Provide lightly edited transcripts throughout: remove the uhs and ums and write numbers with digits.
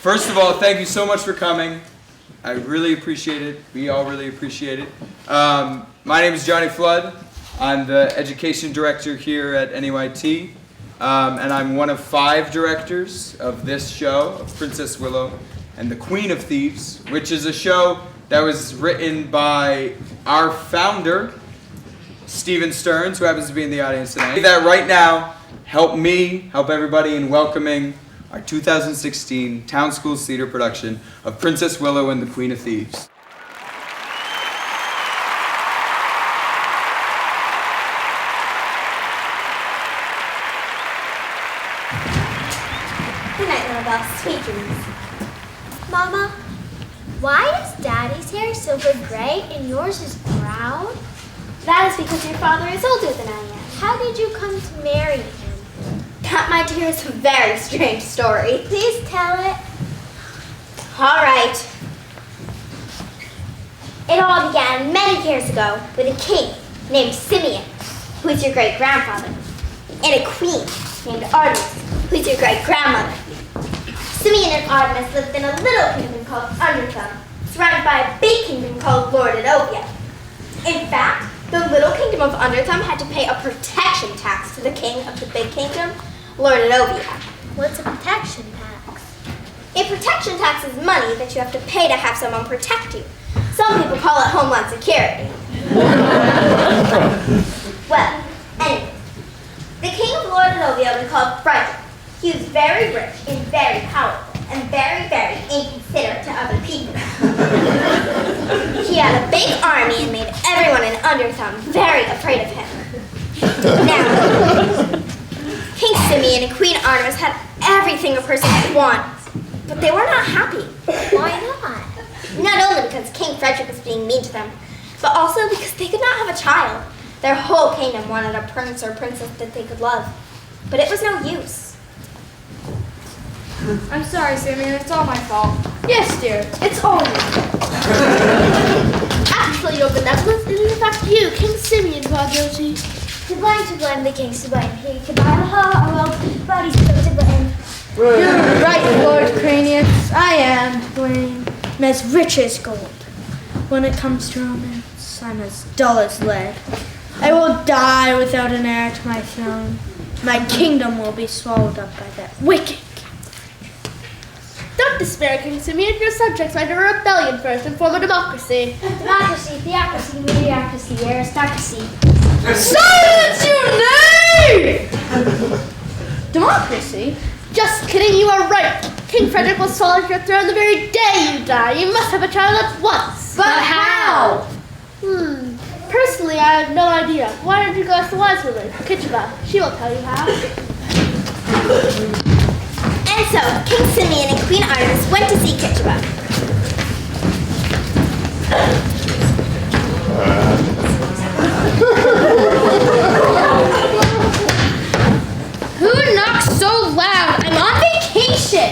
First of all, thank you so much for coming. I really appreciate it. We all really appreciate it. My name is Jonny Flood. I'm the education director here at NEYT. And I'm one of 5 directors of this show, of Princess Willow and the Queen of Thieves, which is a show that was written by our founder, Stearns, who happens to be in the audience tonight. That right now, help me, help everybody in welcoming our 2016 Town School Theater production of Princess Willow and the Queen of Thieves. Good night, little buffs. Sweet dreams. Mama, why is Daddy's hair silver gray and yours is brown? That is because your father is older than I am. How did you come to marry him? That, my dear, is a very strange story. Please tell it. All right. It all began many years ago with a king named Simeon, who is your great-grandfather, and a queen named Artemis, who is your great-grandmother. Simeon and Artemis lived in a little kingdom called Underthumb, surrounded by a big kingdom called Lordadovia. In fact, the little kingdom of Underthumb had to pay a protection tax to the king of the big kingdom, Lordadovia. What's a protection tax? A protection tax is money that you have to pay to have someone protect you. Some people call it Homeland Security. Well, anyway, the king of Lordadovia was called Frederick. He was very rich and very powerful and very, very inconsiderate to other people. He had a big army and made everyone in Underthumb very afraid of him. Now, King Simeon and Queen Artemis had everything a person could want, but they were not happy. Why not? Not only because King Frederick was being mean to them, but also because they could not have a child. Their whole kingdom wanted a prince or princess that they could love, but it was no use. I'm sorry, Simeon, it's all my fault. Yes, dear, it's all your fault. Actually, your benevolence is in fact you, King Simeon, who are guilty. To blame the kings to blame. He could buy the heart, but he's to blame. You're right, Lord Cranius. I am to blame. I'm as rich as gold. When it comes to romance, I'm as dull as lead. I will die without an heir to my throne. My kingdom will be swallowed up by that wicked. Don't despair, King Simeon. Your subjects might have a rebellion first and form a democracy. Democracy, theocracy, mediocrity, aristocracy. Silence, you knave! Democracy? Just kidding, you are right. King Frederick will swallow your throne the very day you die. You must have a child at once. But how? Personally, I have no idea. Why don't you go ask the wise woman, Kitchaba? She will tell you how. And so, King Simeon and Queen Artemis went to see Kitchaba. Who knocks so loud? I'm on vacation.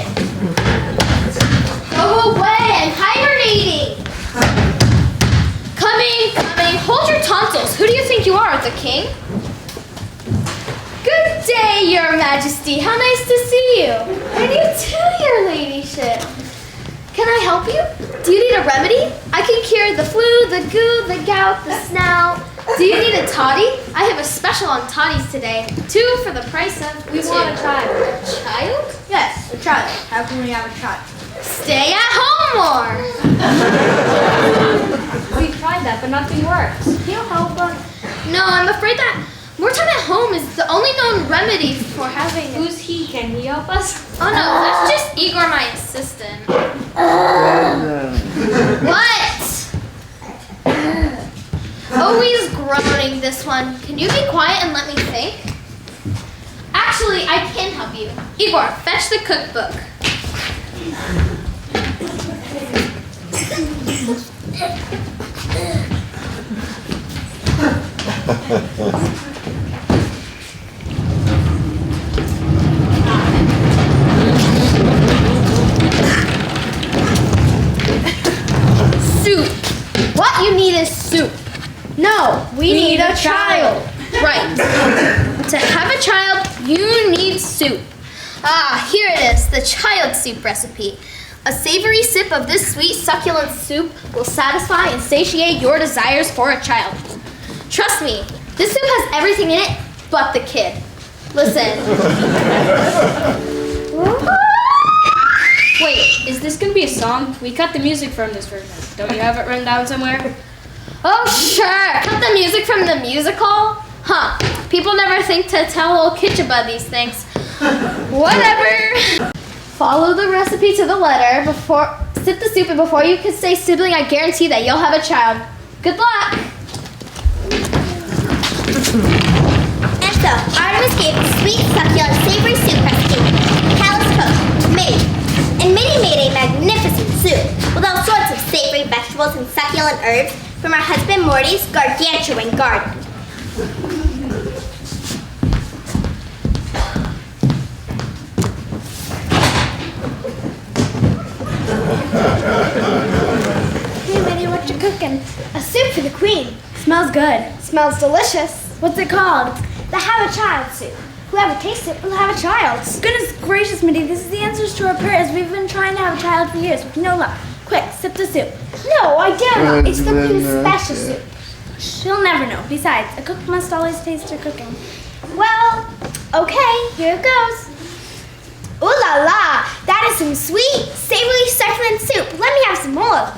Go away, I'm hibernating. Coming. Hold your tonsils. Who do you think you are, the king? Good day, your majesty. How nice to see you. And you too, your ladyship. Can I help you? Do you need a remedy? I can cure the flu, the goo, the gout, the snout. Do you need a toddy? I have a special on toddies today. 2 for the price of 2. We want a child. A child? Yes, a child. How can we have a child? Stay at home more. We tried that, but nothing works. Can you help us? No, I'm afraid that more time at home is the only known remedy for having it. Who's he? Can he help us? Oh no, that's just Igor, my assistant. What? Always groaning, this one. Can you be quiet and let me think? Actually, I can help you. Igor, fetch the cookbook. Soup. What you need is soup. No, we need a child. Right. To have a child, you need soup. Ah, here it is, the child soup recipe. A savory sip of this sweet, succulent soup will satisfy and satiate your desires for a child. Trust me, this soup has everything in it but the kid. Listen. Wait, is this gonna be a song? We cut the music from this version. Don't you have it written down somewhere? Oh, sure. Cut the music from the musical? Huh. People never think to tell old kids about these things. Whatever. Follow the recipe to the letter. Sip the soup, and before you can say sibling, I guarantee that you'll have a child. Good luck. And so, Artemis gave the sweet, succulent, savory soup recipe to Cal's cook, Mitty. And Mitty made a magnificent soup with all sorts of savory vegetables and succulent herbs from her husband Morty's gargantuan garden. Hey, Mitty, what you cooking? A soup for the queen. Smells good. Smells delicious. What's it called? The Have a Child soup. Whoever tastes it will have a child. Goodness gracious, Mitty, this is the answers to our prayers. We've been trying to have a child for years with no luck. Quick, sip the soup. No, I dare not. It's the queen's special soup. She'll never know. Besides, a cook must always taste her cooking. Well, okay, here it goes. Ooh la la, that is some sweet, savory, succulent soup. Let me have some more.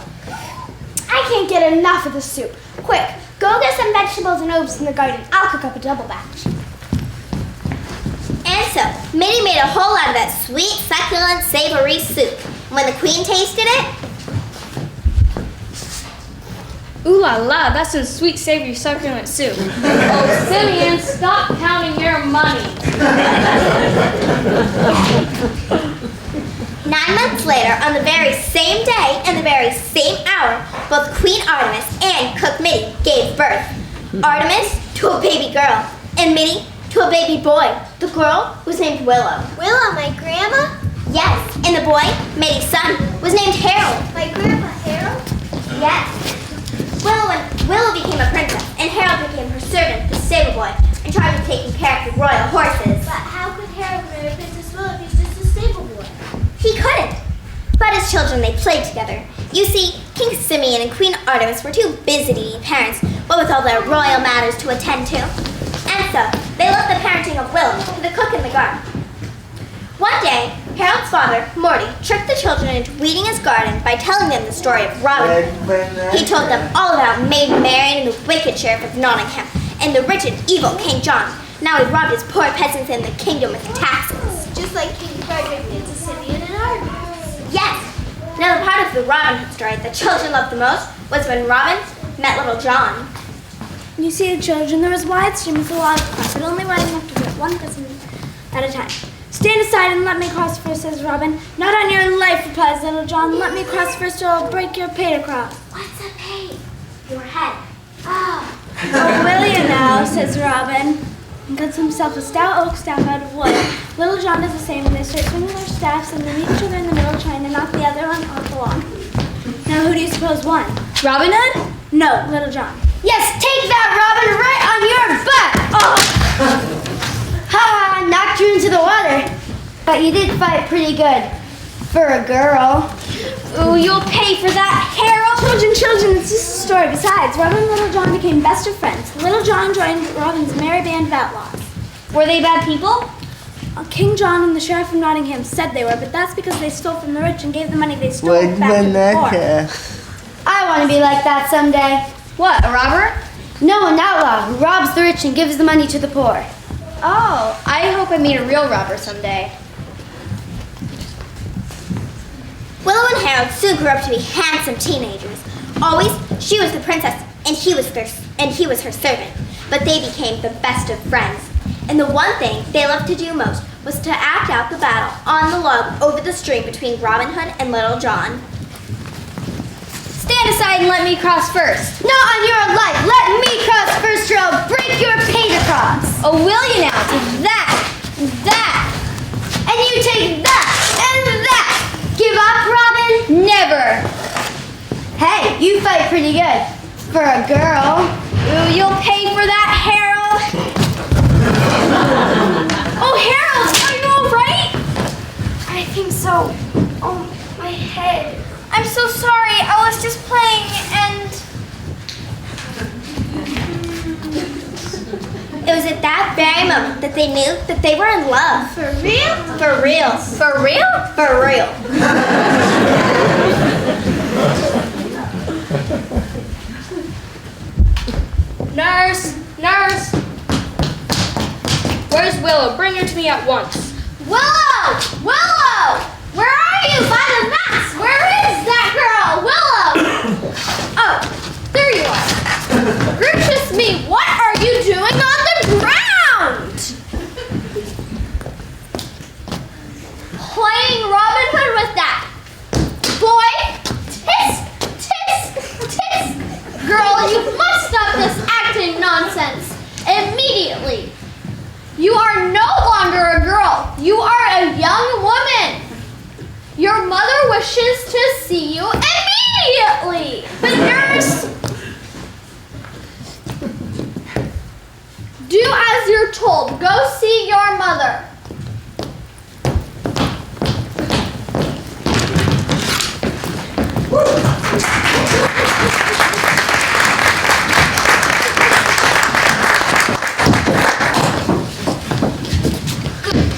I can't get enough of the soup. Quick, go get some vegetables and herbs in the garden. I'll cook up a double batch. And so, Mitty made a whole lot of that sweet, succulent, savory soup. When the queen tasted it, Ooh la la, that's some sweet, savory, succulent soup. Oh, Simeon, stop counting your money. 9 months later, on the very same day and the very same hour, both Queen Artemis and Cook Mitty gave birth. Artemis to a baby girl, and Mitty to a baby boy. The girl was named Willow. Willow, my grandma? Yes, and the boy, Mitty's son, was named Harold. My grandpa Harold? Yes. Willow became a princess, and Harold became her servant, the stable boy, in charge of taking care of the royal horses. But how could Harold marry Princess Willow if he's just a stable boy? He couldn't. But as children, they played together. You see, King Simeon and Queen Artemis were too busy to be parents, what with all their royal matters to attend to. And so, they left the parenting of Willow to the cook in the garden. One day, Harold's father, Morty, tricked the children into weeding his garden by telling them the story of Robin Hood. He told them all about Maid Marian and the wicked sheriff of Nottingham, and the rich and evil King John. Now he robbed his poor peasants in the kingdom with taxes. Just like King Frederick did to Simeon and Artemis. Yes! Now the part of the Robin Hood story that children loved the most was when Robin met Little John. You see, the children, there was wide streams of water, but only wide enough to get one person at a time. Stand aside and let me cross first, says Robin. Not on your life, replies Little John. Let me cross first or I'll break your pate across. What's a pate? Your head. Oh. Oh, will you now, says Robin, and cuts himself a stout oak staff out of wood. Little John does the same, and they start swinging their staffs and they meet each other in the middle, trying to knock the other one off the lawn. Now, who do you suppose won? Robin Hood? No, Little John. Yes, take that, Robin, right on your butt! Oh. Ha! Knocked you into the water. But you did fight pretty good. For a girl. Ooh, you'll pay for that, Harold! Children, it's just a story. Besides, Robin and Little John became best of friends. Little John joined Robin's merry band of outlaws. Were they bad people? King John and the sheriff of Nottingham said they were, but that's because they stole from the rich and gave the money they stole back to the poor. I want to be like that someday. What, a robber? No, an outlaw who robs the rich and gives the money to the poor. Oh, I hope I meet a real robber someday. Willow and Harold soon grew up to be handsome teenagers. Always, she was the princess, and he was her servant. But they became the best of friends. And the one thing they loved to do most was to act out the battle on the log over the stream between Robin Hood and Little John. Stand aside and let me cross first. Not on your life! Let me cross first or I'll break your pate across! Oh, will you now? Take that, and that, And you take that, and that! Give up, Robin? never. Hey, you fight pretty good. For a girl. Ooh, you'll pay for that, Harold. Oh, Harold, are you all right? I think so. Oh, my head. I'm so sorry. I was just playing and... It was at that very moment that they knew that they were in love. For real? For real. For real? For real. Nurse! Nurse! Where's Willow? Bring her to me at once. Willow! Willow! Where are you? By the mats! Where is that girl? Willow! Oh, there you are. Gracious me, what are you doing on the ground? Playing Robin Hood with that boy? Tisk, tisk, tisk. Girl, you must stop this acting nonsense immediately. You are no longer a girl. You are a young woman. Your mother wishes to see you immediately. But nurse, do as you're told. Go see your mother.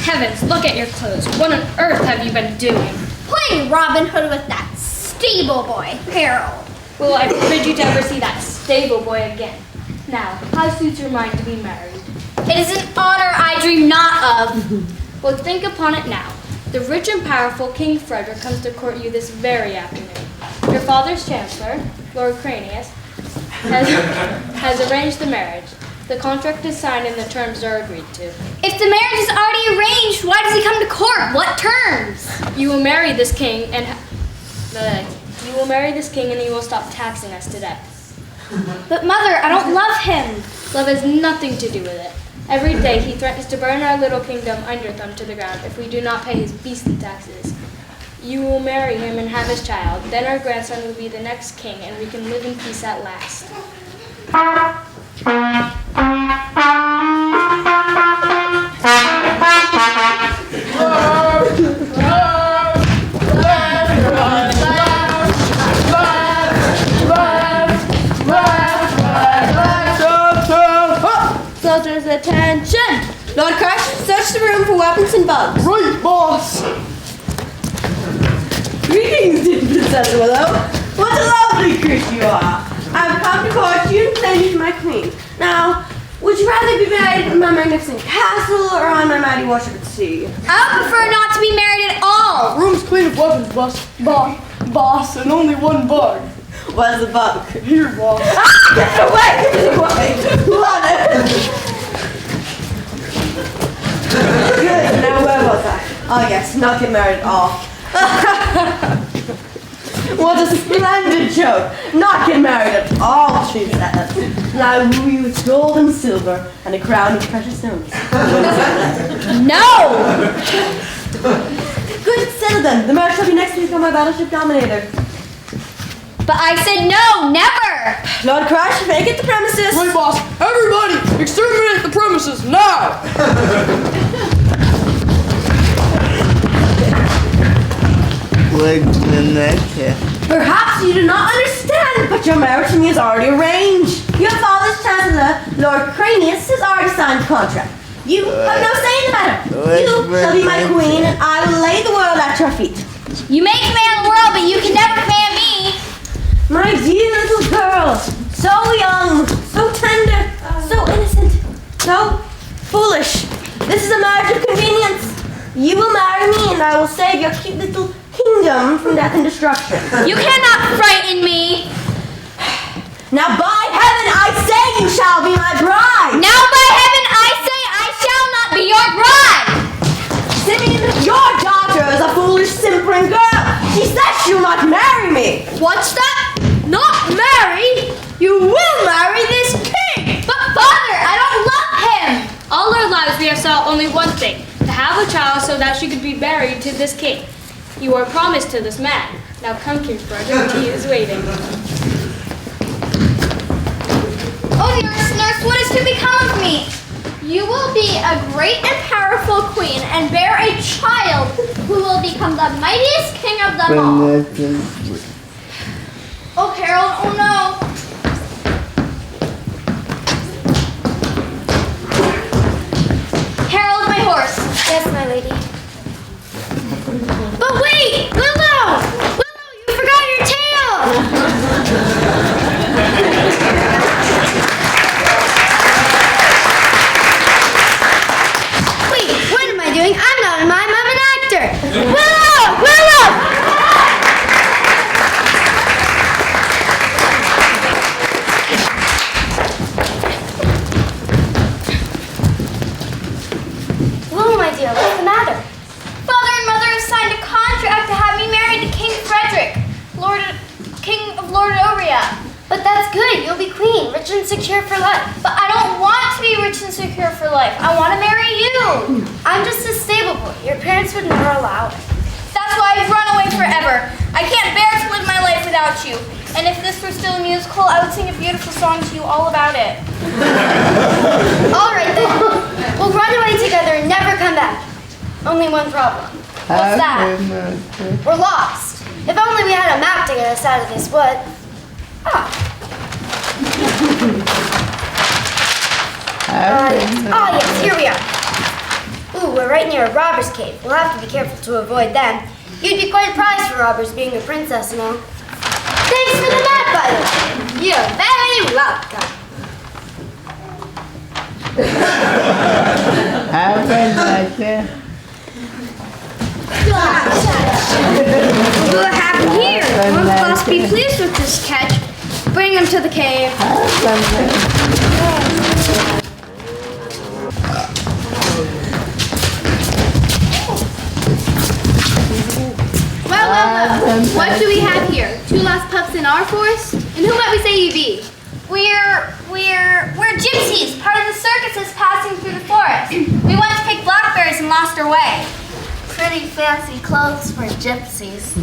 Heavens, look at your clothes. What on earth have you been doing? Playing Robin Hood with that stable boy, Harold. Well, I forbid you to ever see that stable boy again. Now, how suits your mind to be married? It is an honor I dream not of. Well, think upon it now. The rich and powerful King Frederick comes to court you this very afternoon. Your father's chancellor, Lord Cranius, has arranged the marriage. The contract is signed and the terms are agreed to. If the marriage is already arranged, why does he come to court? What terms? You will marry this king and he will stop taxing us to death. But mother, I don't love him. Love has nothing to do with it. Every day he threatens to burn our little kingdom under thumb to the ground if we do not pay his beastly taxes. You will marry him and have his child. Then our grandson will be the next king and we can live in peace at last. Soldiers, attention! Lord Crush, search the room for weapons and bugs. Right, boss! Greetings, dear Princess Willow. What a lovely creature you are. I've come to court you and claim you for my queen. Now, would you rather be married in my magnificent castle or on my mighty warship at sea? I would prefer not to be married at all. Room's clean of weapons, boss, and only one bug. Where's the bug? Here, boss. Ah, get it away! Get it away! Love it! Good, now where was I? Oh yes, not get married at all. What a splendid joke! Not get married at all, she says. And I woo you with gold and silver and a crown of precious stones. No! Good, settle then. The marriage shall be next week on my battleship Dominator. But I said no, never! Lord Crush, vacate the premises. Right, boss. Everybody, exterminate the premises now! Perhaps you do not understand, but your marriage to me is already arranged. Your father's chancellor, Lord Cranius, has already signed the contract. You have no say in the matter. You shall be my queen, and I will lay the world at your feet. You may command the world, but you can never command me. My dear little girl, so young, so tender, so innocent, so foolish. This is a marriage of convenience. You will marry me, and I will save your cute little kingdom from death and destruction. You cannot frighten me. Now, by heaven, I say you shall be my bride. Now by heaven, I say I shall not be your bride. Simeon, your daughter is a foolish, simpering girl. She says she'll not marry me. What's that? Not marry? You will marry this king. But father, I don't love him. All our lives we have sought only one thing, to have a child so that she could be married to this king. You are promised to this man. Now come, King Frederick, he is waiting. Oh, dearest nurse, what is to become of me? You will be a great and powerful queen and bear a child who will become the mightiest king of them all. Oh, Harold, oh no. Harold, my horse. Yes, my lady. But wait, Willow! Willow, you forgot your tail! Wait, what am I doing? I'm not a mime, I'm an actor. Willow! Willow! Willow, my dear, what's the matter? Father and Mother have signed a contract to have me married to King Frederick, King of Lordoria. But that's good. You'll be queen, rich and secure for life. But I don't want to be rich and secure for life. I want to marry you. I'm just a stable boy. Your parents would never allow it. That's why I've run away forever. I can't bear to live my life without you. And if this were still a musical, I would sing a beautiful song to you all about it. All right, then. We'll run away together and never come back. Only one problem. What's that? We're lost. If only we had a map to get us out of this wood. Yes, here we are. Ooh, we're right near a robber's cave. We'll have to be careful to avoid them. You'd be quite a prize for robbers, being a princess and all. Thanks for the map, by the way. You're very welcome. What happened here? One must be pleased with this catch. Bring him to the cave. Well, what do we have here? Two lost pups in our forest? And who might we say you be? We're gypsies, part of the circuses passing through the forest. We went to pick blackberries and lost our way. Pretty fancy clothes for gypsies.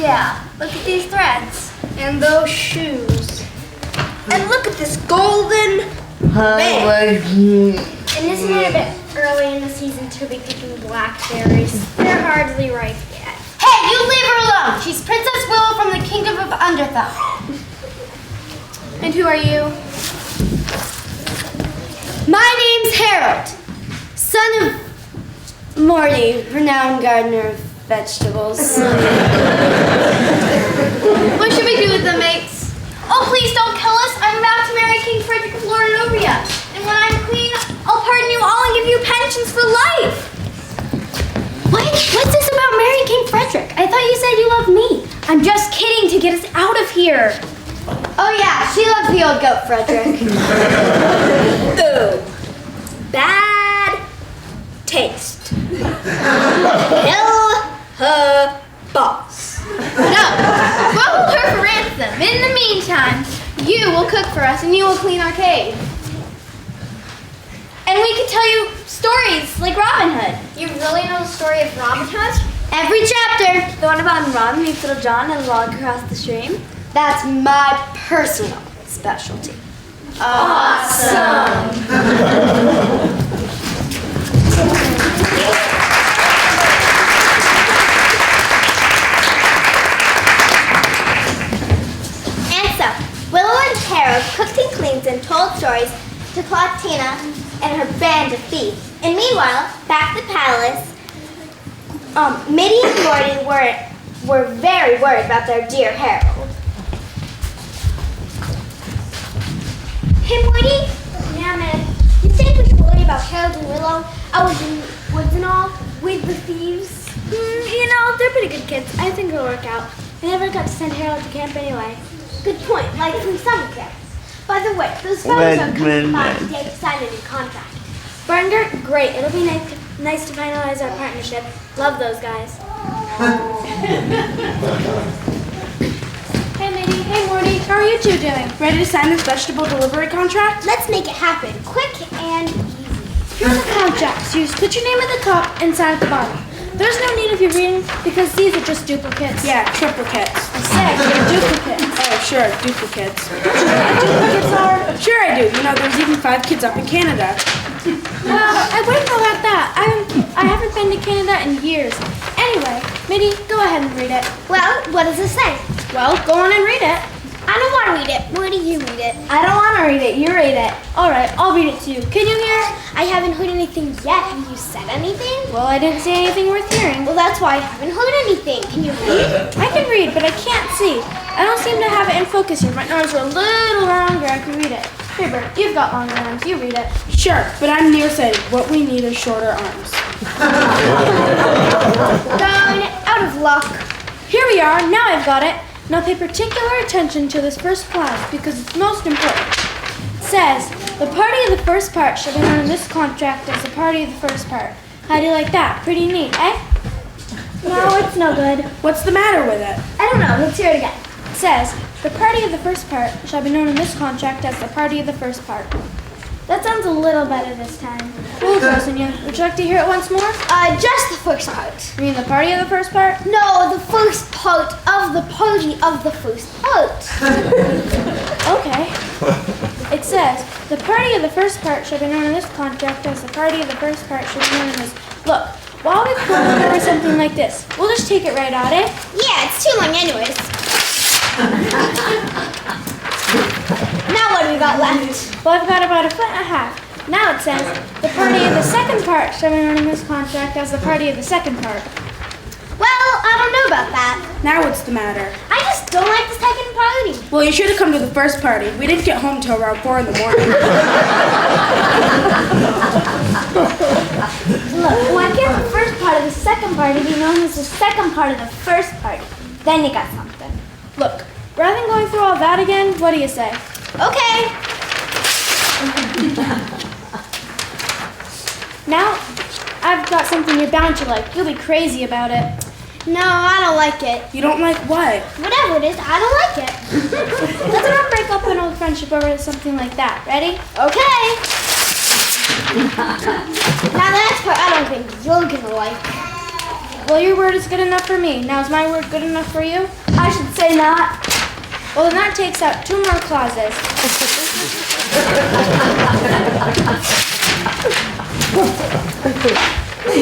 Yeah, look at these threads. And those shoes. And look at this golden bag. And isn't it a bit early in the season to be picking blackberries? They're hardly ripe yet. Hey, you leave her alone. She's Princess Willow from the Kingdom of Underthumb. And who are you? My name's Harold, son of Morty, renowned gardener of vegetables. What should we do with them, mates? Oh, please don't kill us. I'm about to marry King Frederick of Lordoria. And when I'm queen, I'll pardon you all and give you pensions for life. What's this about marrying King Frederick? I thought you said you loved me. I'm just kidding to get us out of here. Oh yeah, she loves the old goat, Frederick. Ooh. Bad taste. Kill her boss. No, we'll hold her for ransom. In the meantime, you will cook for us and you will clean our cave. And we could tell you stories like Robin Hood. You really know the story of Robin Hood? Every chapter. The one about Robin meets Little John and log across the stream. That's my personal specialty. Awesome. And so, Willow and Harold cooked and cleaned and told stories to Clautina and her band of thieves. And meanwhile, back at the palace, Mitty and Morty were very worried about their dear Harold. Hey, Morty. Yeah, man. You think we should worry about Harold and Willow out in the woods and all with the thieves? You know, they're pretty good kids. I think it'll work out. I never got to send Harold to camp anyway. Good point, like from summer camp. By the way, those fellows are coming by today to sign a new contract. Burger, great. It'll be nice to finalize our partnership. Love those guys. Hey, Minnie. Hey, Morty. How are you two doing? Ready to sign this vegetable delivery contract? Let's make it happen, quick and easy. Here are the contracts. You just put your name at the top and sign at the bottom. There's no need of you reading because these are just duplicates. Yeah, triplicates. I said they're duplicates. Oh, sure, duplicates. Don't you know what duplicates are? Sure I do. You know, there's even 5 kids up in Canada. I wouldn't know about that. I haven't been to Canada in years. Anyway, Mitty, go ahead and read it. Well, what does it say? Well, go on and read it. I don't want to read it. Why do you read it? I don't want to read it. You read it. All right, I'll read it to you. Can you hear? I haven't heard anything yet. Have you said anything? Well, I didn't say anything worth hearing. Well, that's why I haven't heard anything. Can you read? I can read, but I can't see. I don't seem to have it in focus here. My arms are a little longer. I can read it. Here, Bert, you've got longer arms. You read it. Sure, but I'm nearsighted. What we need is shorter arms. Darn, out of luck. Here we are. Now I've got it. Now pay particular attention to this first clause because it's most important. It says, the party of the first part shall be known in this contract as the party of the first part. How do you like that? Pretty neat, eh? No, it's no good. What's the matter with it? I don't know. Let's hear it again. It says, the party of the first part shall be known in this contract as the party of the first part. That sounds a little better this time. Well, Rosanna, would you like to hear it once more? Just the first part. You mean the party of the first part? No, the first part of the party of the first part. Okay. It says, the party of the first part shall be known in this contract as the party of the first part shall be known in this. Look, while we quote over something like this, we'll just take it right out, eh? Yeah, it's too long anyways. Now what do we got left? Well, I've got about 1.5 feet. Now it says, the party of the second part shall be known in this contract as the party of the second part. Well, I don't know about that. Now what's the matter? I just don't like the second party. Well, you should have come to the first party. We didn't get home till around 4 in the morning. Look, why can't the first part of the second party be known as the second part of the first party? Then you got something. Look, rather than going through all that again, what do you say? Okay. Now, I've got something you're bound to like. You'll be crazy about it. No, I don't like it. You don't like what? Whatever it is, I don't like it. Let's not break up an old friendship over something like that. Ready? Okay. Now the next part I don't think you're gonna like. Well, your word is good enough for me. Now, is my word good enough for you? I should say not. Well, then that takes out 2 more clauses.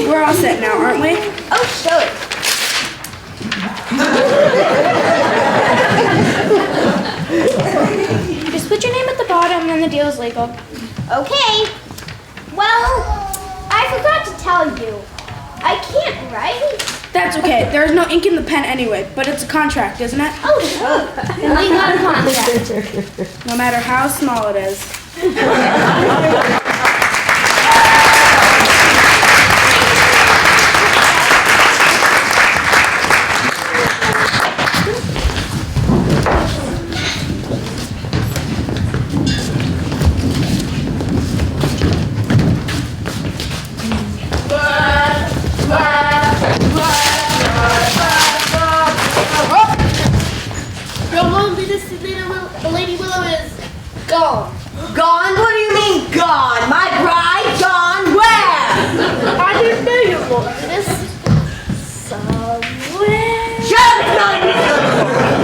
We're all set now, aren't we? Oh, sure. Just put your name at the bottom and the deal is legal. Okay. Well, I forgot to tell you. I can't write. That's okay. There's no ink in the pen anyway, but it's a contract, isn't it? Oh, sure. And we got a contract. No matter how small it is. The Lady Willow is gone. Gone? What do you mean gone? My bride gone where? I didn't know you wanted this. Somewhere. Shut up!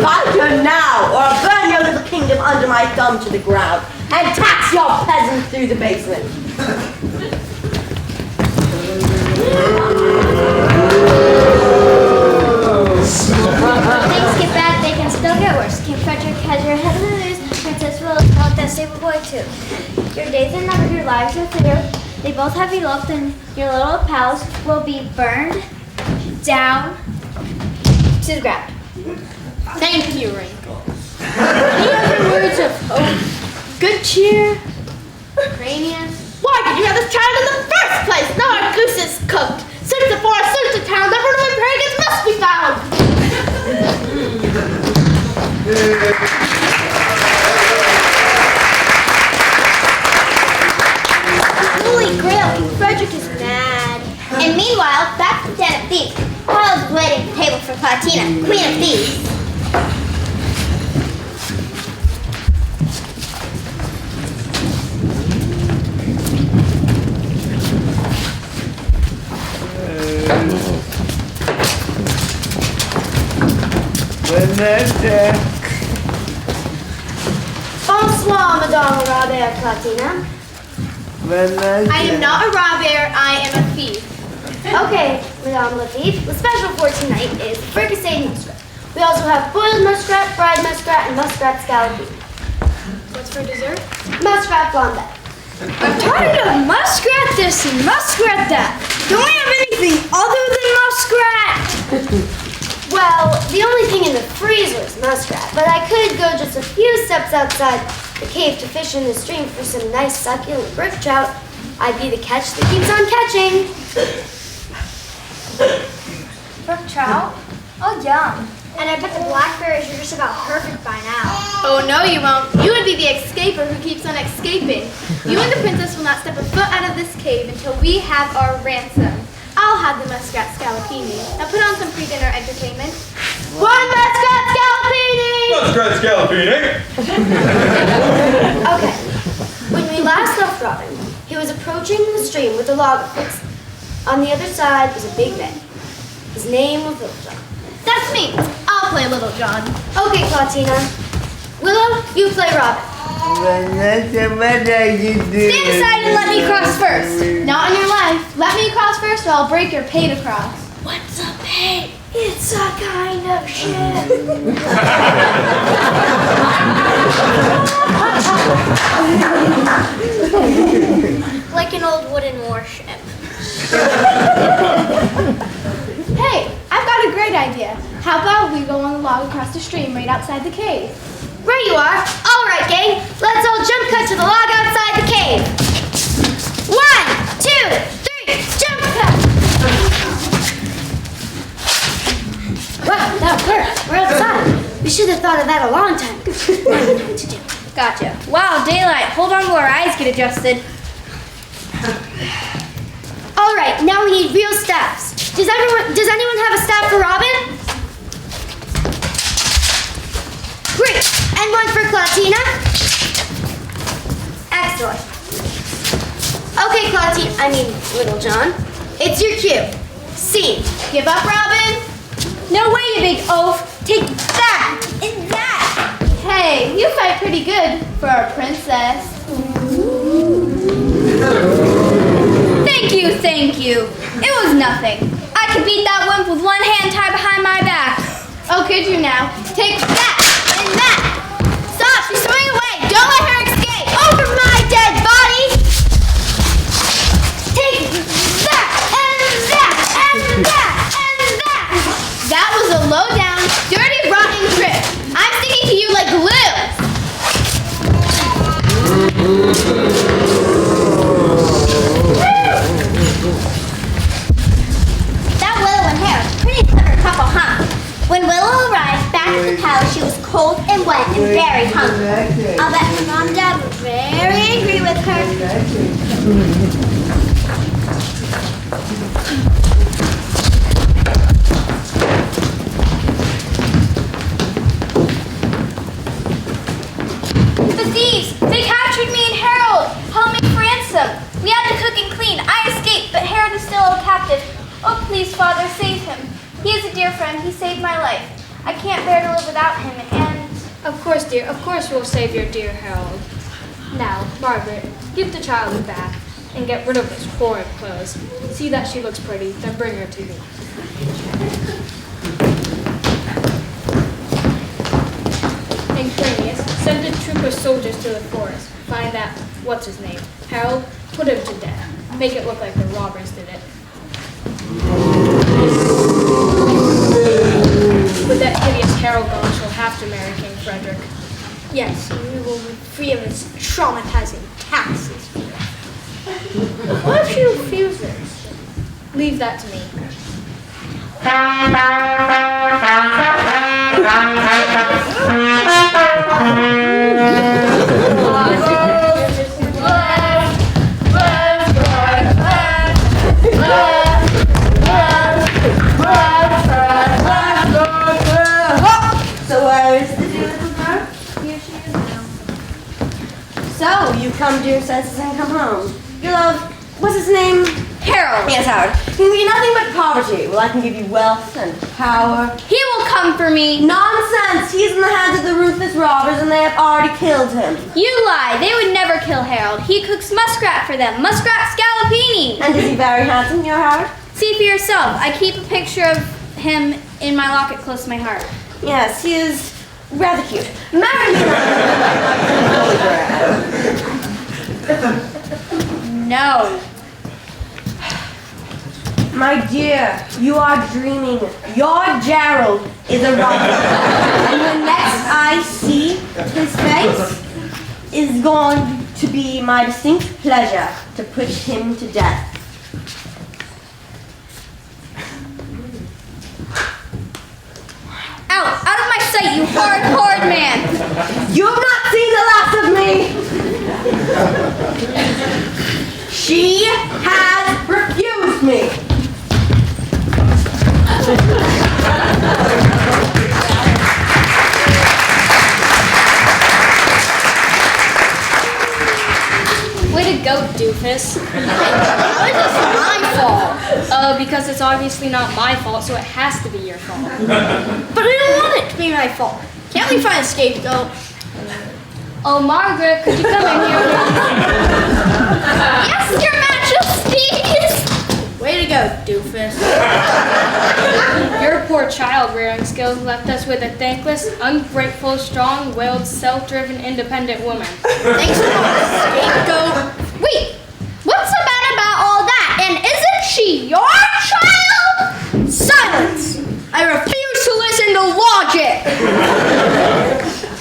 Find her now, or I'll burn your little kingdom under my thumb to the ground and tax your peasants through the basement. Things get bad, they can still get worse. King Frederick has your head in the news. Princess Willow thought that stable boy too. Your days are numbered, your lives are clear. They both have eloped, and your little pals will be burned down to the ground. Thank you, Wrinkle. Any other words of hope? Good cheer? Cranius? Why did you have this child in the first place? Now our goose is cooked. Search the forest, search the town. The runaway pagans must be found. Holy Grail, King Frederick is mad. And meanwhile, back to the den of thieves. Paul's waiting at the table for Platina, Queen of Thieves. Bonsoir, Madame Rabea Platina. I am not a robber, I am a thief. Okay, Madame Lafitte, the special for tonight is fricasseed muskrat. We also have boiled muskrat, fried muskrat, and muskrat scallopini. What's for dessert? Muskrat flambé. I'm tired of muskrat this and muskrat that. Don't we have anything other than muskrat? Well, the only thing in the freezer is muskrat, but I could go just a few steps outside the cave to fish in the stream for some nice succulent brook trout. I'd be the catch that keeps on catching. Brook trout? Oh, yum. And I bet the blackberries are just about perfect by now. Oh, no, you won't. You would be the escaper who keeps on escaping. You and the princess will not step a foot out of this cave until we have our ransom. I'll have the muskrat scallopini. Now put on some pre-dinner entertainment. One muskrat scallopini! Muskrat scallopini! Okay. When we last left Robin, he was approaching the stream with a log of his. On the other side was a big man. His name was Little John. That's me. I'll play Little John. Okay, Clautina. Willow, you play Robin. Stand aside and let me cross first. Not in your life. Let me cross first or I'll break your pay to cross. What's a pig? It's a kind of ship. Like an old wooden warship. Hey, I've got a great idea. How about we go on the log across the stream right outside the cave? Right you are. All right, gang. Let's all jump cut to the log outside the cave. 1, 2, 3, jump cut. Wow, that worked. We're outside. We should have thought of that a long time ago. Now we know what to do. Gotcha. Wow, daylight. Hold on while our eyes get adjusted. All right, now we need real staffs. Does anyone have a staff for Robin? Great. And one for Clautina? Excellent. Okay, Little John. It's your cue. Scene. Give up, Robin? No way, you big oaf. Take that and that. Hey, you fight pretty good for a princess. Thank you. It was nothing. I could beat that wimp with one hand tied behind my back. Oh, could you now? Take that and that. Stop, she's swimming away. Don't let her escape. Over my dead body! Take that and that and that and that! That was a low down, dirty, rotten trick. I'm sticking to you like glue. That Willow and Hair, pretty clever couple, huh? When Willow arrived back at the palace, she was cold and wet and very hungry. I'll bet her mom and dad were very angry with her. The thieves! They captured me and Harold! Held me for ransom! We had to cook and clean. I escaped, but Harold is still a captive. Oh, please, Father, save him. He is a dear friend. He saved my life. I can't bear to live without him, and... Of course, dear. Of course we'll save your dear Harold. Now, Margaret, give the child a bath and get rid of his horrid clothes. See that she looks pretty, then bring her to me. And Cranius, send a troop of soldiers to the forest. Find that, what's his name? Harold, put him to death. Make it look like the robbers did it. With that hideous Harold gone, she'll have to marry King Frederick. Yes, we will be free of his traumatizing taxes. What if she refuses? Leave that to me. So where is the dear little girl? Here she is now. So, you come to your senses and come home. Your love, what's his name? Harold. Yes, Howard. He can give you nothing but poverty. Well, I can give you wealth and power. He will come for me. Nonsense! He's in the hands of the ruthless with his robbers and they have already killed him. You lie. They would never kill Harold. He cooks muskrat for them. Muskrat scallopini. And is he very handsome, your Howard? See for yourself. I keep a picture of him in my locket close to my heart. Yes, he is rather cute. Marry me. No. My dear, you are dreaming. Your Gerald is a robber. And when next I see his face, is going to be my distinct pleasure to put him to death. Out of my sight, you hard man. You have not seen the last of me. She has refused me. Way to go, doofus. How is this my fault? Because it's obviously not my fault, so it has to be your fault. But I don't want it to be my fault. Can't we find a scapegoat? Oh, Margaret, could you come in here? Yes, Your Majesties. Way to go, doofus. Your poor child-rearing skills left us with a thankless, ungrateful, strong-willed, self-driven, independent woman. Thanks for the scapegoat. Wait, what's so bad about all that? And isn't she your child? Silence! I refuse to listen to logic!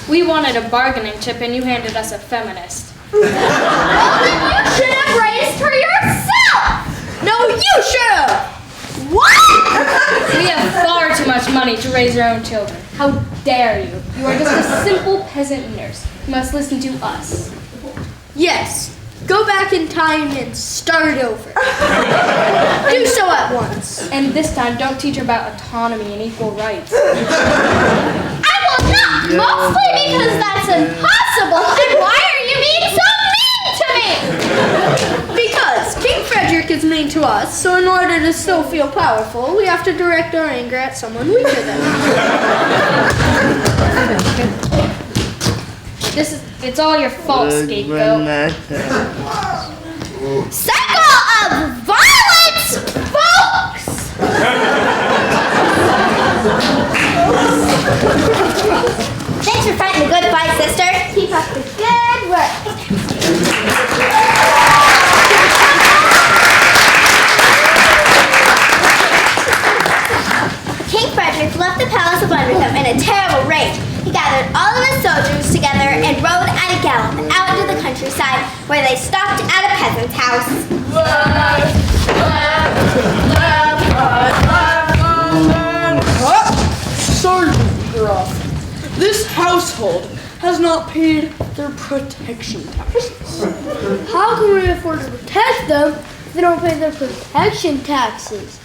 We wanted a bargaining chip, and you handed us a feminist. Well, then you should have raised her yourself. No, you should have! What? We have far too much money to raise our own children. How dare you? You are just a simple peasant nurse. You must listen to us. Yes. Go back in time and start over. Do so at once. And this time, don't teach her about autonomy and equal rights. I will not, mostly because that's impossible. And why are you being so mean to me? Because King Frederick is mean to us, so in order to still feel powerful, we have to direct our anger at someone weaker than us. It's all your fault, scapegoat. Cycle of violence, folks! Thanks for fighting the good fight, sister. Keep up the good work. King Frederick left the palace of Underthumb in a terrible rage. He gathered all of his soldiers together and rode at a gallop out into the countryside, where they stopped at a peasant's house. Sergeant Gruff, this household has not paid their protection taxes. How can we afford to protect them if they don't pay their protection taxes?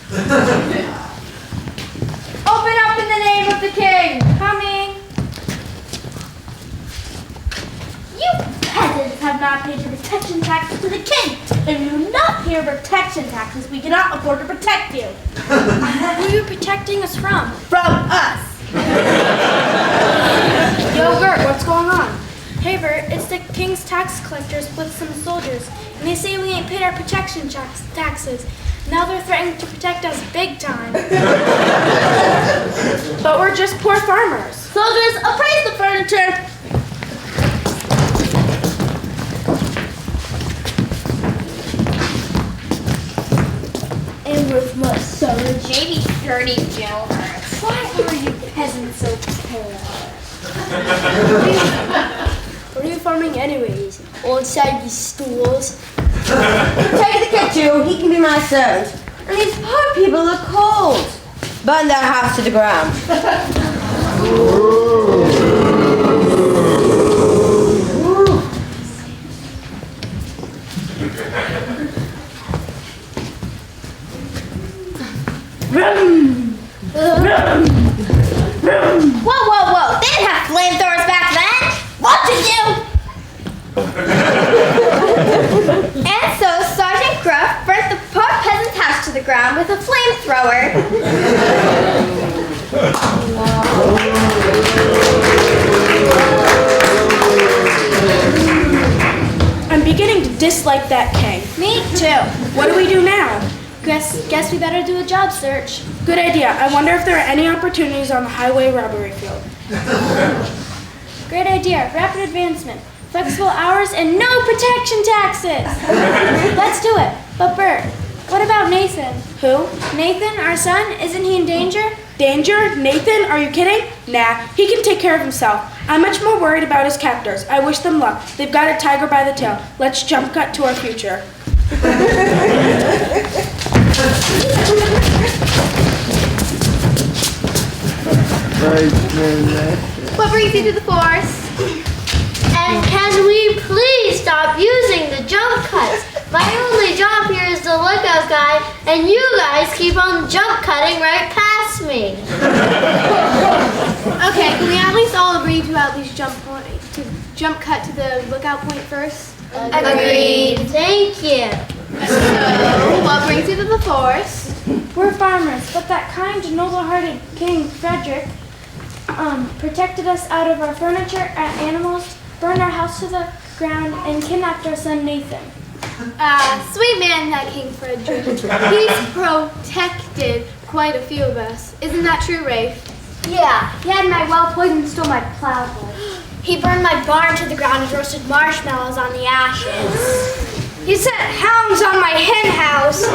Open up in the name of the king. Coming. You peasants have not paid your protection taxes to the king. If you do not pay your protection taxes, we cannot afford to protect you. Who are you protecting us from? From us. Yo, Bert, what's going on? Hey, Bert, it's the king's tax collectors with some soldiers, and they say we ain't paid our protection taxes. Now they're threatening to protect us big time. But we're just poor farmers. Soldiers, appraise the furniture. And with my son. Maybe dirty jailbirds. Why are you peasants so poor? What are you farming anyways? Old saggy stools. Take the kid too, he can be my servant. And these poor people are cold. Burn their house to the ground. Whoa. They didn't have flamethrowers back then. What to do? And so Sergeant Gruff burnt the poor peasant's house to the ground with a flamethrower. like that king. Me too. What do we do now? Guess we better do a job search. Good idea. I wonder if there are any opportunities on the highway robbery field. Great idea. Rapid advancement. Flexible hours and no protection taxes. Let's do it. But Bert, what about Nathan? Who? Nathan, our son, isn't he in danger? Danger? Nathan? Are you kidding? Nah, he can take care of himself. I'm much more worried about his captors. I wish them luck. They've got a tiger by the tail. Let's jump cut to our future. What brings you to the forest? And can we please stop using the jump cuts? My only job here is the lookout guy, and you guys keep on jump cutting right past me. Okay, can we at least all agree to at least jump cut to the lookout point first? Agreed. Thank you. So, what brings you to the forest? We're farmers, but that kind, noble-hearted King Frederick protected us out of our furniture and animals, burned our house to the ground, and kidnapped our son Nathan. Sweet man, that King Frederick. He's protected quite a few of us. Isn't that true, Rafe? Yeah, he had my well poisoned and stole my plowboy. He burned my barn to the ground and roasted marshmallows on the ashes. He set hounds on my hen house.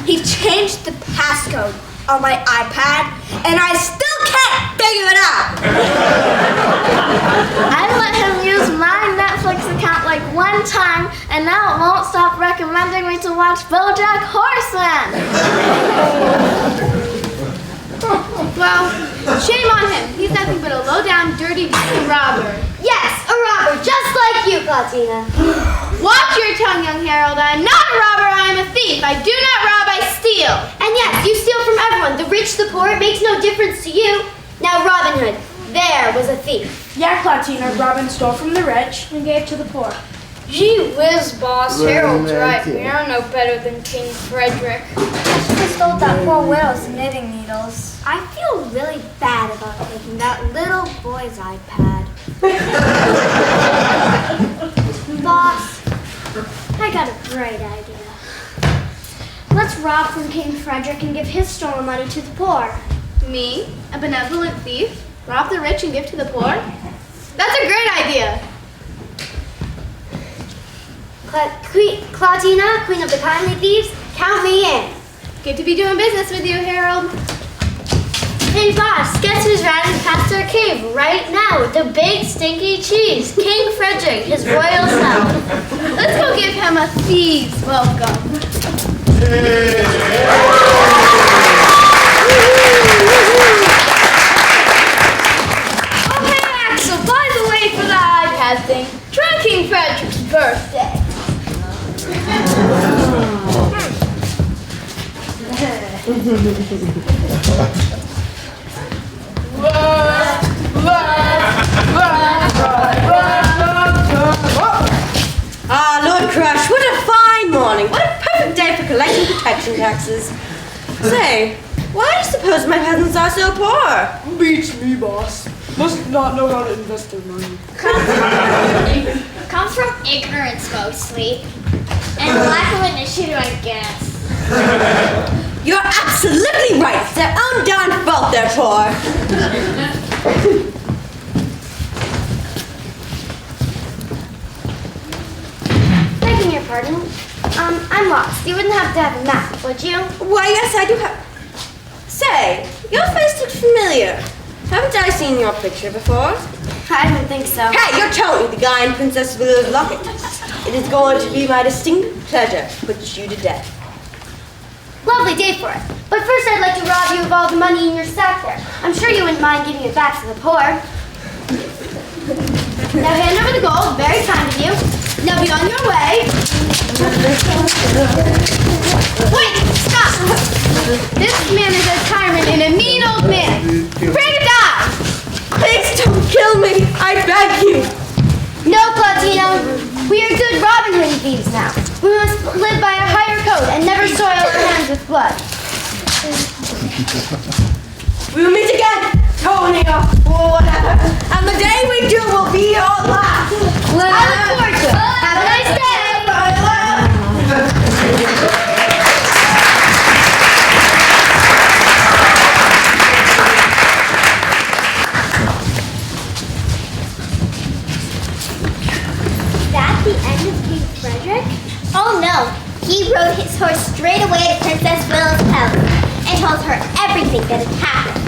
He changed the passcode on my iPad, and I still can't figure it out. I let him use my Netflix account like one time, and now it won't stop recommending me to watch BoJack Horseman. Well, shame on him. He's nothing but a low-down, dirty robber. Yes, a robber, just like you, Platina. Watch your tongue, young Harold. I am not a robber, I am a thief. I do not rob, I steal. And yes, you steal from everyone, the rich, the poor, it makes no difference to you. Now Robin Hood, there was a thief. Yeah, Platina, Robin stole from the rich. And gave to the poor. Gee whiz, boss, Harold's right. We are no better than King Frederick. I should have stole that poor widow's knitting needles. I feel really bad about taking that little boy's iPad. Boss, I got a great idea. Let's rob from King Frederick and give his stolen money to the poor. Me, a benevolent thief, rob the rich and give to the poor? That's a great idea. Claudina, Queen of the Kindly Thieves, count me in. Good to be doing business with you, Harold. Hey boss, guess who's riding past our cave right now with the big stinky cheese? King Frederick, his royal self. Let's go give him a thieves welcome. Oh hey Axel, by the way for the iPad thing, try King Frederick's birthday. Ah, Lord Crush, what a fine morning. What a perfect day for collecting protection taxes. Say, why do you suppose my peasants are so poor? Beats me, boss. Must not know how to invest their money. Comes from ignorance mostly. And lack of initiative, I guess. You're absolutely right. It's their own darn fault they're poor. Begging your pardon. I'm lost. You wouldn't have to have a map, would you? Why, yes, I do have... Say, your face looks familiar. Haven't I seen your picture before? I don't think so. Hey, you're Tony, the guy in Princess Willow's locket. It is going to be my distinct pleasure to put you to death. Lovely day for it. But first I'd like to rob you of all the money in your sack there. I'm sure you wouldn't mind giving it back to the poor. Now hand over the gold. Very kind of you. Now be on your way. Wait! Stop! This man is a tyrant and a mean old man. Pray to die! Please don't kill me, I beg you. No, Platino. We are good Robin Hood thieves now. We must live by a higher code and never soil our hands with blood. We will meet again, Tony, or whatever. And the day we do will be your last. I look forward to it. Have a nice day. rode his horse straight away to Princess Willow's palace and told her everything that had happened,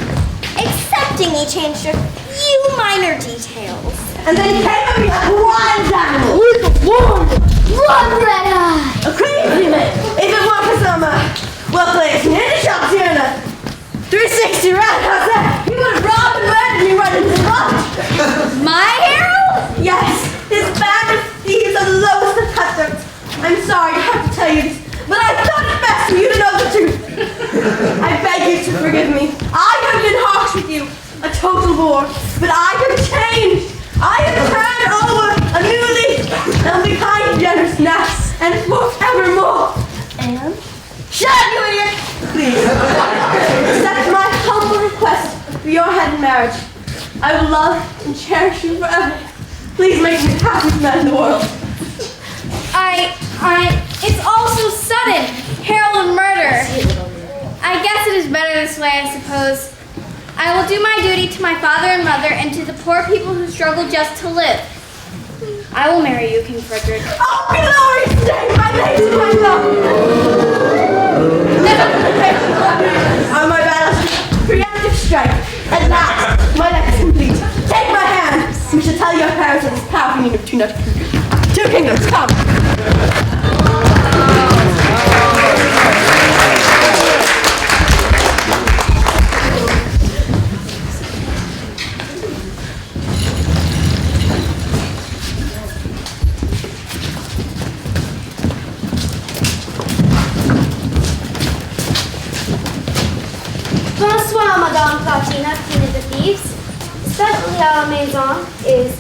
excepting he changed a few minor details. And then he came up with a wild animal. One red eye. A crazy man. If it weren't for some well-placed ninja shots here in a 360 roundhouse, he would have robbed and murdered me right in the front. My hero? Yes, his band of thieves are the lowest of cutthroats. I'm sorry to have to tell you this, but I thought it best for you to know the truth. I beg you to forgive me. I have been harsh with you, a total bore, but I have changed. I have turned over a new leaf, and I'll be kind, generous now, and forevermore. And? Shut up, you idiot! Please, accept my humble request for your hand in marriage. I will love and cherish you forever. Please make me the happiest man in the world. It's all so sudden. Harold and murder. I guess it is better this way, I suppose. I will do my duty to my father and mother and to the poor people who struggle just to live. I will marry you, King Frederick. Oh, glorious day, my lady, my love! On my battleship, preemptive strike. At last, my life is complete. Take my hand. We shall tell your parents of this powerful union of two kingdoms. Come. Bonsoir, Madame Platina, Queen of the Thieves. Especially our maison is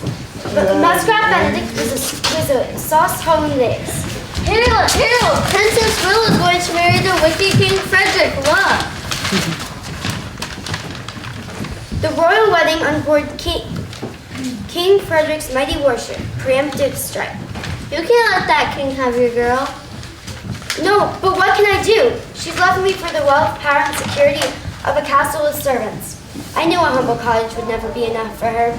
Muskrat Benedict with a sauce hollandaise. Harold, Princess Willow is going to marry the wicked King Frederick. Look. The royal wedding on board King Frederick's mighty warship, Preemptive Strike. You can't let that king have your girl. No, but what can I do? She's left me for the wealth, power, and security of a castle with servants. I knew a humble cottage would never be enough for her.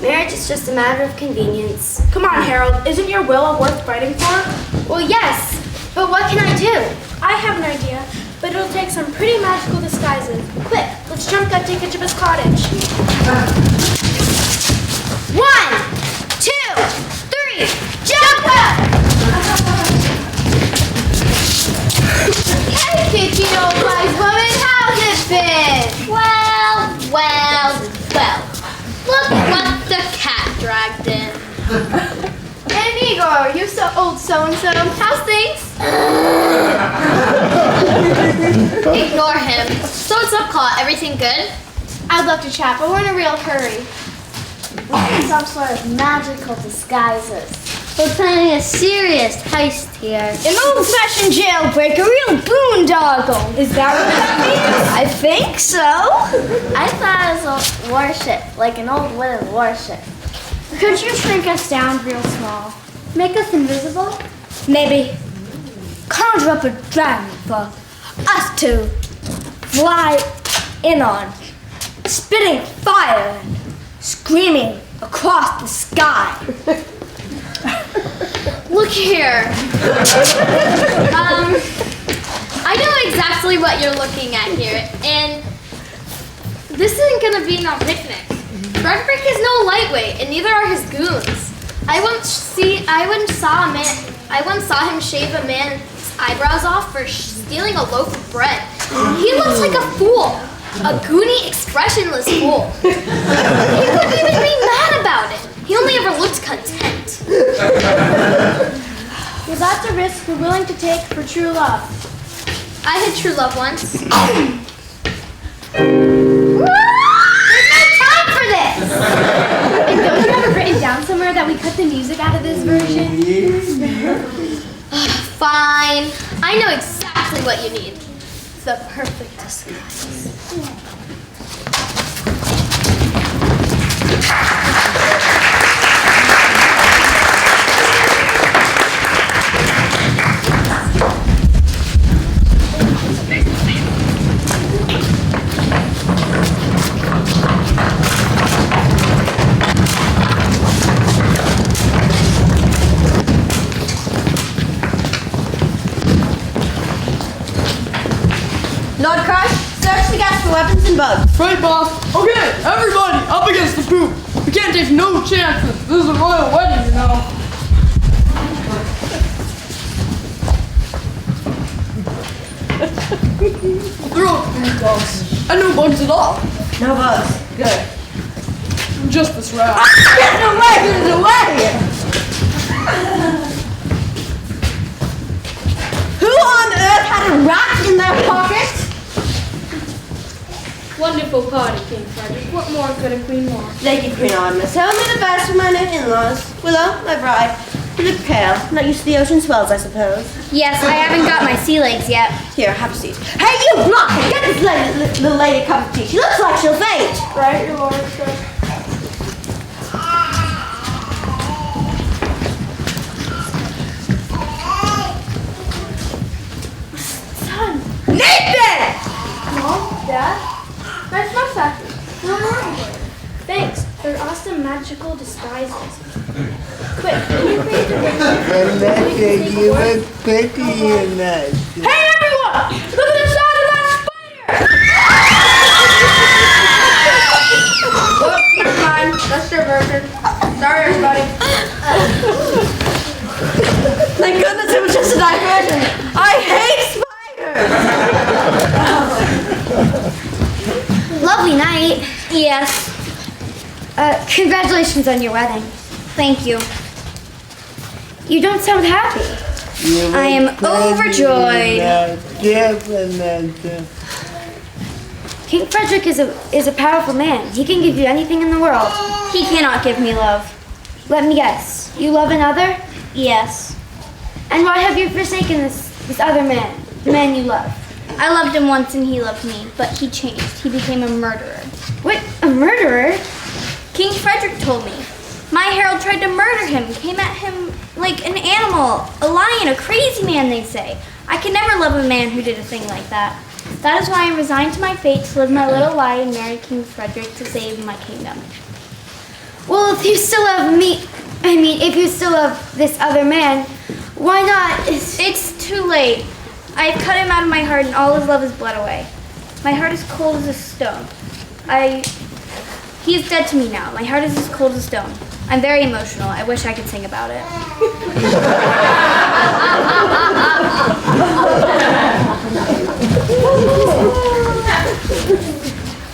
Marriage is just a matter of convenience. Come on, Harold. Isn't your Willow worth fighting for? Well, yes, but what can I do? I have an idea, but it'll take some pretty magical disguises. Quick, let's jump that ticket to his cottage. 1, 2, 3, jump up! Hey, kitchen old wise woman, how's it been? Well. Look what the cat dragged in. Hey, Igor, you old so-and-so. How's things? Ignore him. So what's up, Claw? Everything good? I'd love to chat, but we're in a real hurry. Some sort of magical disguises. We're planning a serious heist here. An old-fashioned jailbreak, a real boondoggle. Is that what that means? I think so. I thought it was a warship, like an old wooden warship. Could you shrink us down real small? Make us invisible? Maybe conjure up a dragon for us to fly in on, spitting fire and screaming across the sky. Look here. I know exactly what you're looking at here, and this isn't gonna be no picnic. Frederick is no lightweight, and neither are his goons. I once saw him shave a man's eyebrows off for stealing a loaf of bread. He looks like a fool, a goony, expressionless fool. He couldn't even be mad about it. He only ever looked content. Well, that's a risk we're willing to take for true love. I had true love once. There's no time for this! And don't you have it written down somewhere that we cut the music out of this version? Fine. I know exactly what you need. The perfect disguise. Right, boss? Okay, everybody, up against the poop. We can't take no chances. This is a royal wedding, you know. They're all food, boss. And no bugs at all. No bugs. Good. Just this rat. Get away! Get away! Who on earth had a rat in their pocket? Wonderful party, King Frederick. What more could a queen want? Lady Queen Artemis, tell me the best for my new in-laws. Willow, my bride. You look pale. Not used to the ocean swells, I suppose. Yes, I haven't got my sea legs yet. Here, have a seat. Hey, you block! Get this little lady a cup of tea. She looks like she'll faint. Right, your lordship. Nathan! Mom, Dad, nice mustaches. Thanks. They're awesome magical disguises. Quick, can you create the You were pretty enough. Hey, everyone! Look at the side of that spider! Whoops, never mind. That's your version. Sorry, everybody. Thank goodness it was just a diversion. I hate spiders! Lovely night. Yes. Congratulations on your wedding. Thank you. You don't sound happy. I am overjoyed. King Frederick is a powerful man. He can give you anything in the world. He cannot give me love. Let me guess. You love another? Yes. And why have you forsaken this other man, the man you love? I loved him once and he loved me, but he changed. He became a murderer. What? A murderer? King Frederick told me. My herald tried to murder him, came at him like an animal, a lion, a crazy man, they say. I could never love a man who did a thing like that. That is why I am resigned to my fate to live my little lie and marry King Frederick to save my kingdom. Well, if you still love me, if you still love this other man, why not? It's too late. I've cut him out of my heart and all his love is bled away. My heart is cold as a stone. He is dead to me now. My heart is as cold as stone. I'm very emotional. I wish I could sing about it.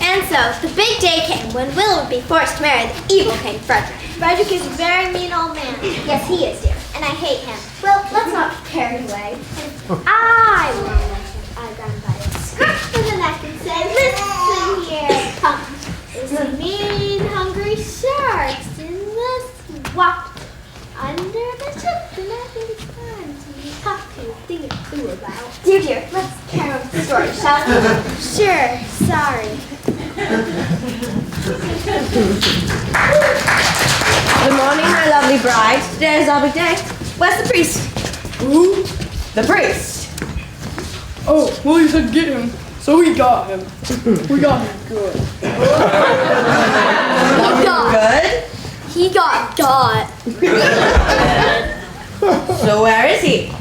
And so, the big day came when Willow would be forced to marry the evil King Frederick. Frederick is a very mean old man. Yes, he is, dear. And I hate him. Well, let's not carry away. I will let him. I grab by the scruff of the neck and say, listen here, punk. There's some mean, hungry sharks in the swamp under the ship, and I think it's time to talk to you, think it through about. Dear, let's carry on the story, shall we? Sure, sorry. Good morning, my lovely bride. Today is our big day. Where's the priest? Who? The priest. Oh, well, you said get him. So we got him. We got him good. Good. He got. So where is he?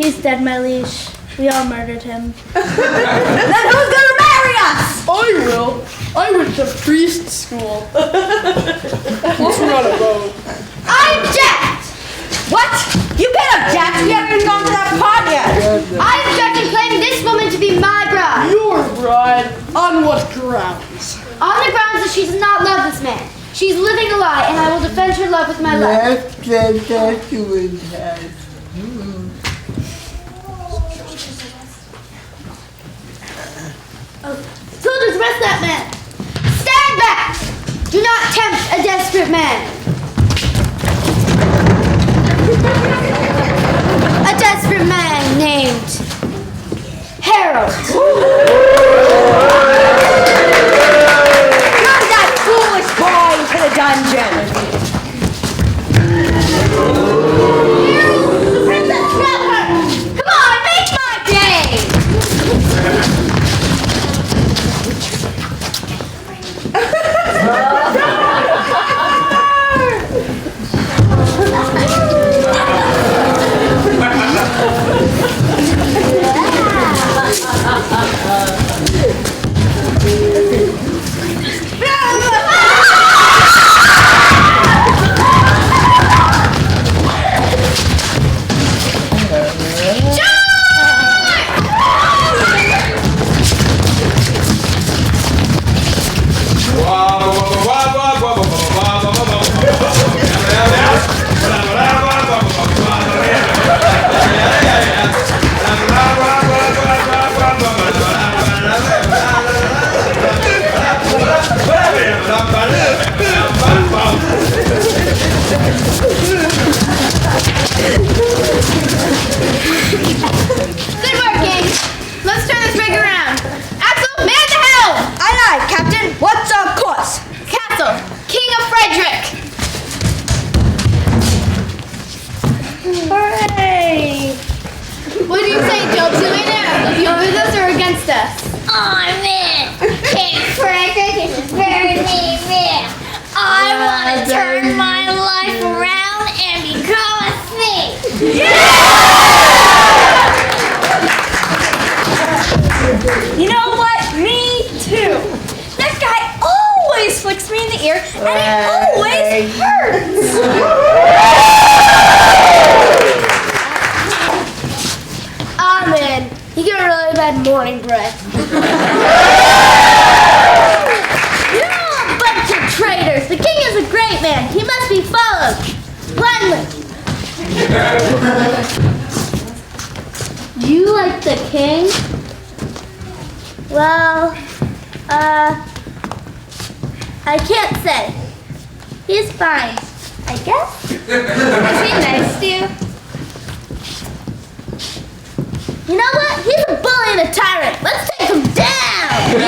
He's dead, my liege. We all murdered him. Then who's gonna marry us? I will. I went to priest school. Plus we're on a boat. I object! What? You can't object. We haven't even gone to that part yet. I object in claiming this woman to be my bride. Your bride? On what grounds? On the grounds that she does not love this man. She's living a lie, and I will defend her love with my life. Soldiers, arrest that man! Stand back! Do not tempt a desperate man! A desperate man named Harold. Drive that foolish boy into the dungeon. Harold, the princess brother! Come on, make my day! You know what? Me too. That guy always flicks me in the ear, and it always hurts. Man, you get really bad morning breath. You're all a bunch of traitors. The king is a great man. He must be followed blindly. Do you like the king? Well, I can't say. He's fine, I guess. Is he nice to you? You know what? He's a bully and a tyrant. Let's take him down!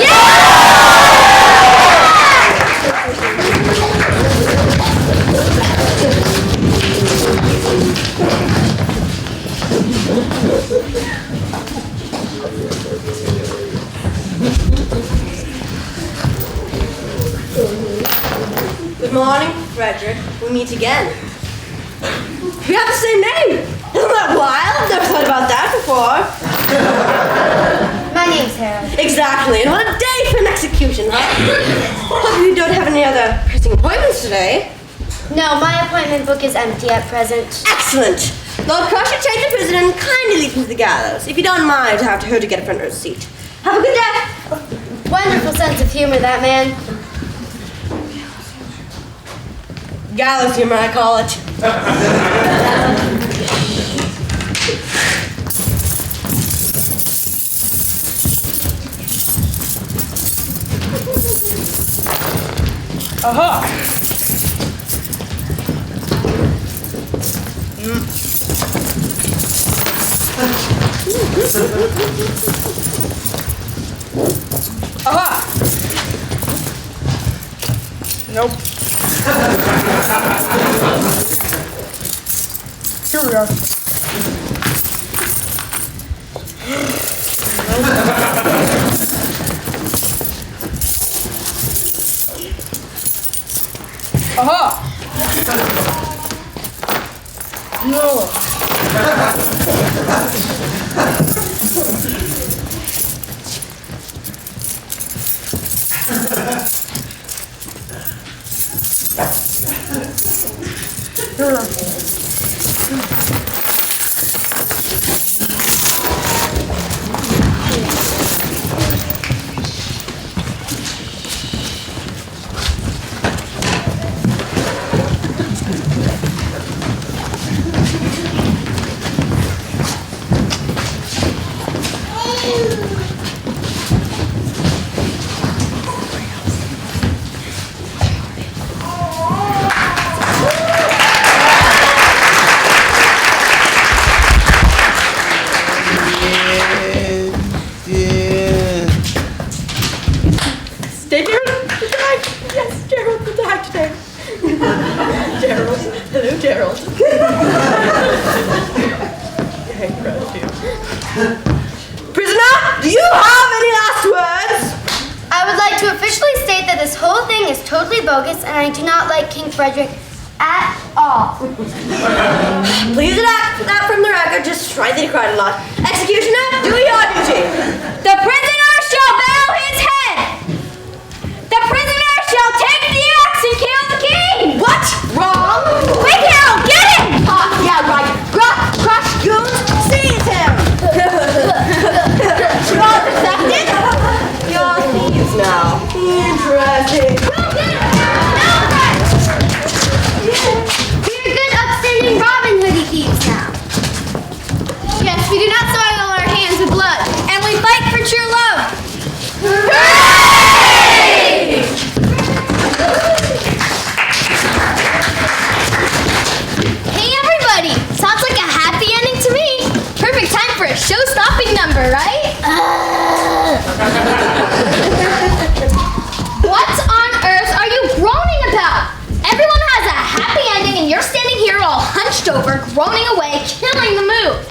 Good morning, Frederick. We meet again. We have the same name. Isn't that wild? Never thought about that before. My name's Harold. Exactly. And what a day for an execution, huh? Hope you don't have any other pressing appointments today. No, my appointment book is empty at present. Excellent. Lord Crusher, take the prisoner and kindly lead him to the gallows. If you don't mind, I have to her to get a front row seat. Have a good day. Wonderful sense of humor, that man. Gallows humor, I call it. Aha! Aha! Nope. Here we are. Aha! No. Stay Gerald attacked! Yes, Gerald attacked today. Gerald. Hello, Gerald. Hey, proud of you. Prisoner, do you have any last words? I would like to officially state that this whole thing is totally bogus and I do not like King Frederick at all. Please enact that from the record, just try they cried a lot. Executioner, do your duty. The prisoner shall bow his head. The prisoner shall take the axe and kill the king. What? Wrong? Quick, Harold, get him! Yeah, right. Crush, goons, seize him! You're protected? You're thieves now. Interesting. We're good, upstanding Robin Hoodie thieves now. Yes, we do not soil our hands with blood, and we fight for true love. Hooray! Hey everybody! Sounds like a happy ending to me. Perfect time for a show-stopping number, right? What on earth are you groaning about? Everyone has a happy ending and you're standing here all hunched over, groaning away, killing the mood.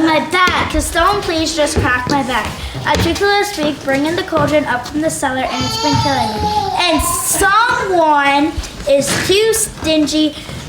My back. Can someone please just crack my back? I took the last week bringing the cauldron up from the cellar and it's been killing me. And someone is too stingy